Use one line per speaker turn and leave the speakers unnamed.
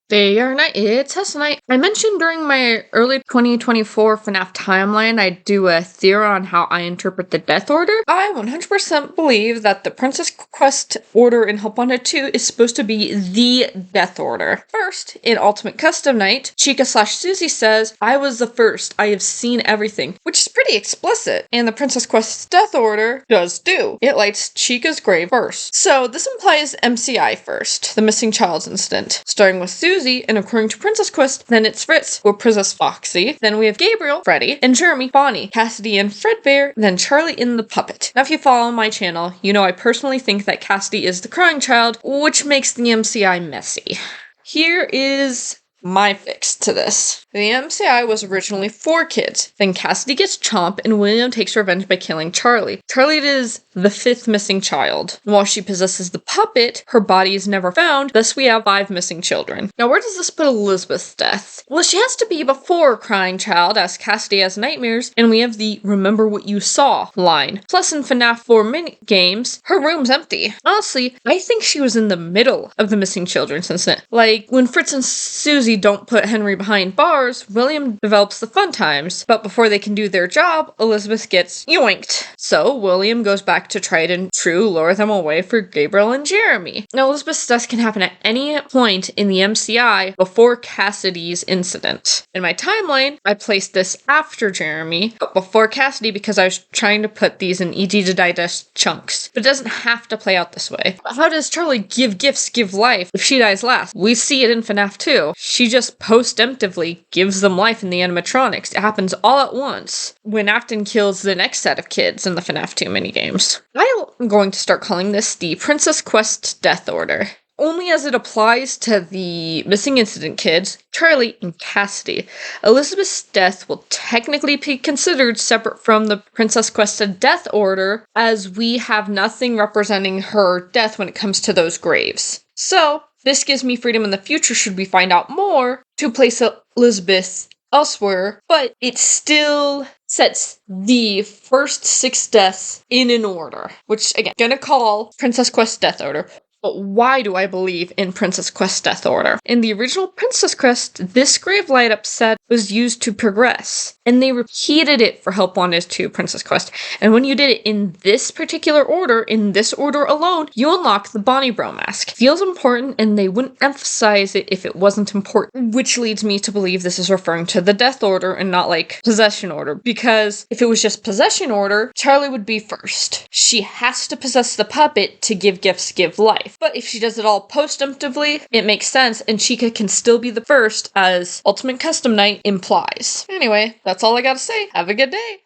Day or night, it's us night. I mentioned during my early 2024 Fnaf timeline, I'd do a theory on how I interpret the Death Order. I 100% believe that the Princess Quest Order in Help Wanted 2 is supposed to be the Death Order. First, in Ultimate Custom Night, Chica/Susie says, "I was the first, I have seen everything," which is pretty explicit, and the Princess Quest Death Order does too. It lights Chica's grave first. So this implies MCI first, the missing child's incident, starting with Susie, and according to Princess Quest, then it's Fritz, or Princess Foxy, then we have Gabriel, Freddy, and Jeremy, Bonnie, Cassidy and Fredbear, then Charlie in the puppet. Now if you follow my channel, you know I personally think that Cassidy is the crying child, which makes the MCI messy. Here is my fix to this. The MCI was originally 4 kids. Then Cassidy gets Chomp and William takes revenge by killing Charlie. Charlie is the 5th missing child. And while she possesses the puppet, her body is never found, thus we have 5 missing children. Now where does this put Elizabeth's death? Well, she has to be before crying child, as Cassidy has nightmares, and we have the "remember what you saw" line. Plus in Fnaf 4 mini-games, her room's empty. Honestly, I think she was in the middle of the missing children's incident. Like, when Fritz and Susie don't put Henry behind bars, William develops the fun times, but before they can do their job, Elizabeth gets yoinked. So William goes back to tried and true lure them away for Gabriel and Jeremy. Now Elizabeth's death can happen at any point in the MCI before Cassidy's incident. In my timeline, I placed this after Jeremy, but before Cassidy because I was trying to put these in easy to digest chunks. But it doesn't have to play out this way. But how does Charlie give gifts, give life if she dies last? We see it in Fnaf 2. She just post-emptively gives them life in the animatronics. It happens all at once when Afton kills the next set of kids in the Fnaf 2 minigames. I'm going to start calling this the Princess Quest Death Order, only as it applies to the missing incident kids, Charlie and Cassidy. Elizabeth's death will technically be considered separate from the Princess Quest Death Order, as we have nothing representing her death when it comes to those graves. So, this gives me freedom in the future should we find out more to place Elizabeth elsewhere, but it still sets the first 6 deaths in an order, which again, gonna call Princess Quest Death Order. But why do I believe in Princess Quest Death Order? In the original Princess Quest, this grave light up set was used to progress, and they repeated it for Help Wanted 2 Princess Quest. And when you did it in this particular order, in this order alone, you unlock the Bonnie Bro mask. Feels important, and they wouldn't emphasize it if it wasn't important, which leads me to believe this is referring to the Death Order and not like Possession Order, because if it was just Possession Order, Charlie would be first. She has to possess the puppet to give gifts, give life. But if she does it all post-emptively, it makes sense, and Chica can still be the first, as Ultimate Custom Night implies. Anyway, that's all I gotta say. Have a good day!